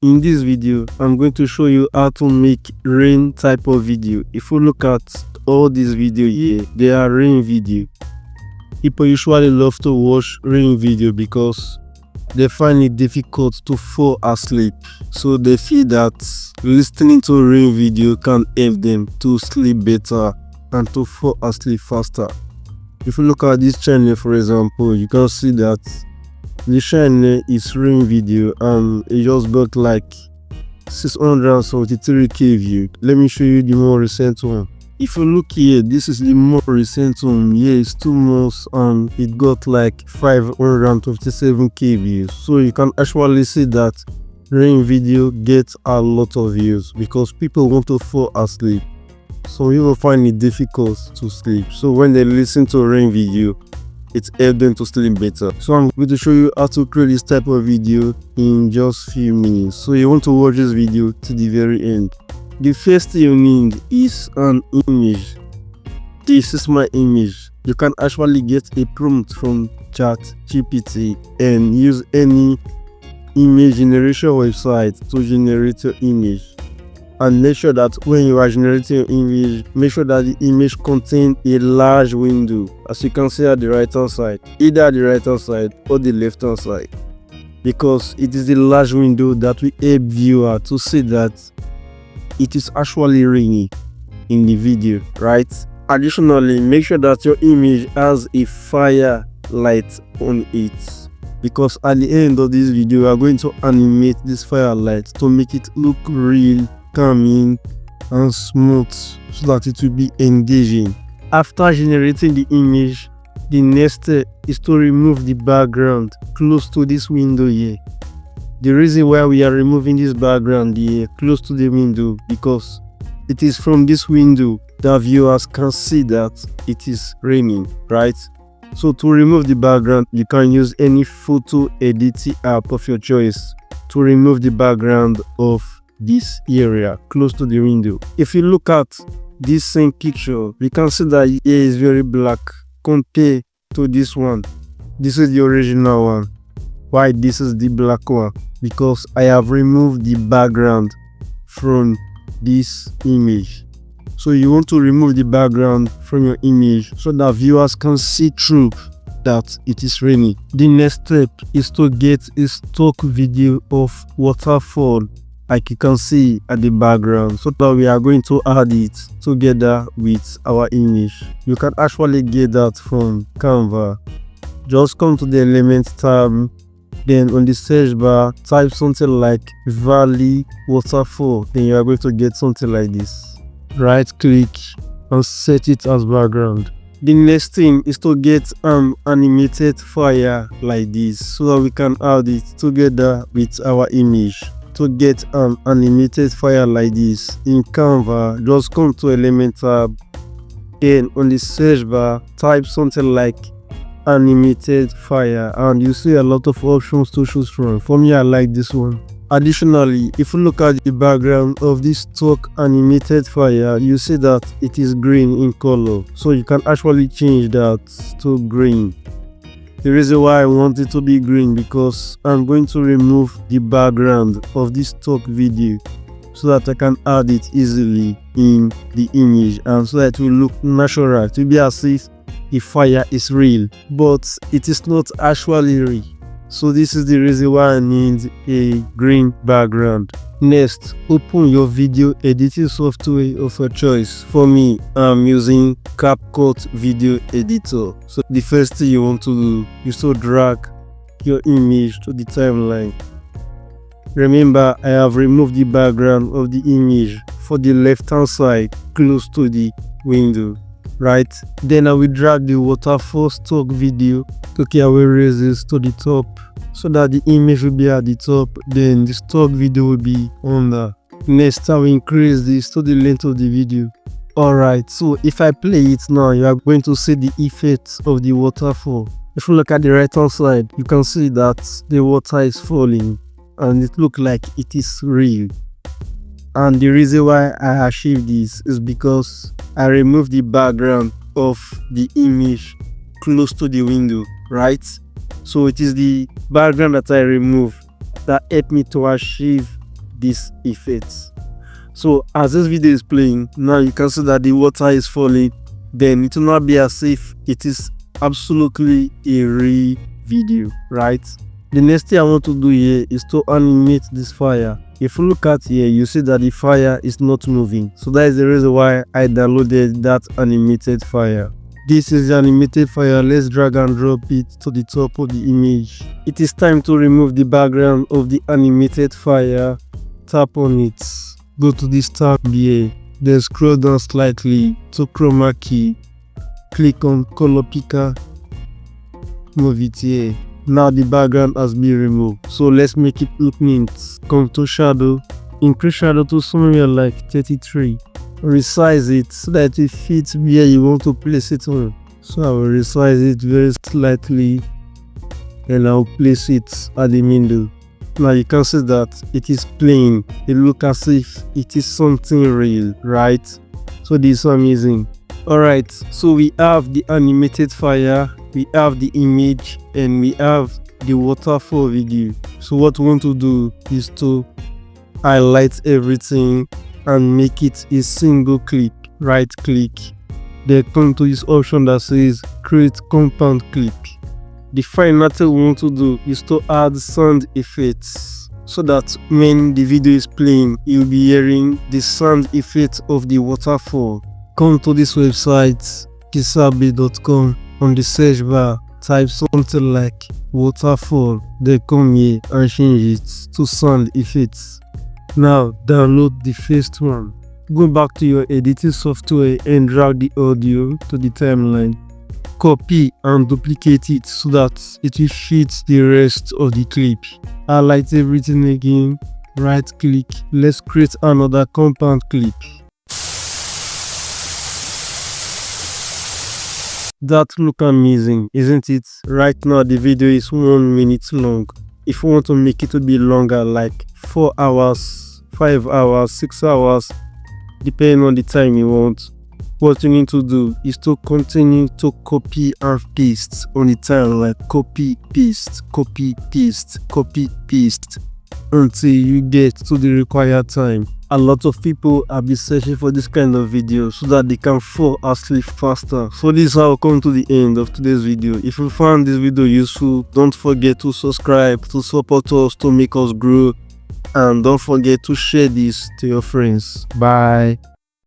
In this video, I'm going to show you how to make rain type of video. If you look at all these videos here, they are rain video. People usually love to watch rain video because they find it difficult to fall asleep. So they feel that listening to rain video can help them to sleep better and to fall asleep faster. If you look at this channel, for example, you can see that the channel is rain video and it just got like 673k view. Let me show you the more recent one. If you look here, this is the more recent one. Here it's 2 months and it got like 557k views. So you can actually see that rain video gets a lot of views because people want to fall asleep. So you will find it difficult to sleep. So when they listen to rain video, it helps them to sleep better. So I'm going to show you how to create this type of video in just few minutes. So you want to watch this video to the very end. The first thing you need is an image. This is my image. You can actually get a prompt from ChatGPT and use any image generation website to generate your image. And make sure that when you are generating your image, make sure that the image contains a large window, as you can see at the right hand side, either at the right hand side or the left hand side, because it is the large window that will help viewer to see that it is actually raining in the video, right? Additionally, make sure that your image has a fire light on it, because at the end of this video we are going to animate this firelight to make it look real, calming and smooth, so that it will be engaging. After generating the image, the next step is to remove the background close to this window here. The reason why we are removing this background here close to the window, because it is from this window that viewers can see that it is raining, right? So to remove the background, you can use any photo editing app of your choice to remove the background of this area close to the window. If you look at this same picture, we can see that here is very black compared to this one. This is the original one. Why this is the black one? Because I have removed the background from this image. So you want to remove the background from your image so that viewers can see through that it is raining. The next step is to get a stock video of waterfall, like you can see at the background, so that we are going to add it together with our image. You can actually get that from Canva. Just come to the Elements tab, then on the search bar type something like Valley Waterfall, then you are going to get something like this. Right click and set it as background. The next thing is to get an animated fire like this, so that we can add it together with our image. To get an animated fire like this in Canva, just come to Element tab, then on the search bar type something like animated fire, and you see a lot of options to choose from. For me, I like this one. Additionally, if you look at the background of this stock animated fire, you see that it is green in color, so you can actually change that to green. The reason why I want it to be green, because I'm going to remove the background of this stock video so that I can add it easily in the image, and so that it will look natural. It will be as if the fire is real, but it is not actually real. So this is the reason why I need a green background. Next, open your video editing software of your choice. For me, I'm using CapCut Video Editor. So the first thing you want to do is to drag your image to the timeline. Remember, I have removed the background of the image for the left hand side close to the window, right? Then I will drag the waterfall stock video. Okay, I will raise this to the top so that the image will be at the top, then the stock video will be under. Next, I will increase this to the length of the video. Alright, so if I play it now, you are going to see the effects of the waterfall. If you look at the right hand side, you can see that the water is falling and it looks like it is real. And the reason why I achieved this is because I removed the background of the image close to the window, right? So it is the background that I removed that helped me to achieve this effect. So as this video is playing, now you can see that the water is falling. Then it will not be as if it is absolutely a real video, right? The next thing I want to do here is to animate this fire. If you look at here, you see that the fire is not moving. So that is the reason why I downloaded that animated fire. This is the animated fire. Let's drag and drop it to the top of the image. It is time to remove the background of the animated fire. Tap on it. Go to this tab here. Then scroll down slightly to chroma key. Click on color picker. Move it here. Now the background has been removed. So let's make it look neat. Come to shadow. Increase shadow to somewhere like 33. Resize it so that it fits where you want to place it on. So I will resize it very slightly and I'll place it at the middle. Now you can see that it is playing. It looks as if it is something real, right? So this is amazing. Alright, so we have the animated fire, we have the image, and we have the waterfall video. So what we want to do is to highlight everything and make it a single clip. Right click, then come to this option that says create compound clip. The final thing we want to do is to add sound effects so that when the video is playing, you'll be hearing the sound effect of the waterfall. Come to this website, kisabi.com. On the search bar, type something like waterfall, then come here and change it to sound effects. Now download the first one. Go back to your editing software and drag the audio to the timeline. Copy and duplicate it so that it will fit the rest of the clip. Highlight everything again, right click. Let's create another compound clip. That look amazing, isn't it? Right now the video is 1 minute long. If you want to make it to be longer, like 4 hours, 5 hours, 6 hours, depending on the time you want, what you need to do is to continue to copy and paste on the timeline. Copy, paste, copy, paste, copy, paste until you get to the required time. A lot of people have been searching for this kind of video so that they can fall asleep faster. So this is how I come to the end of today's video. If you found this video useful, don't forget to subscribe to support us, to make us grow, and don't forget to share this to your friends. Bye.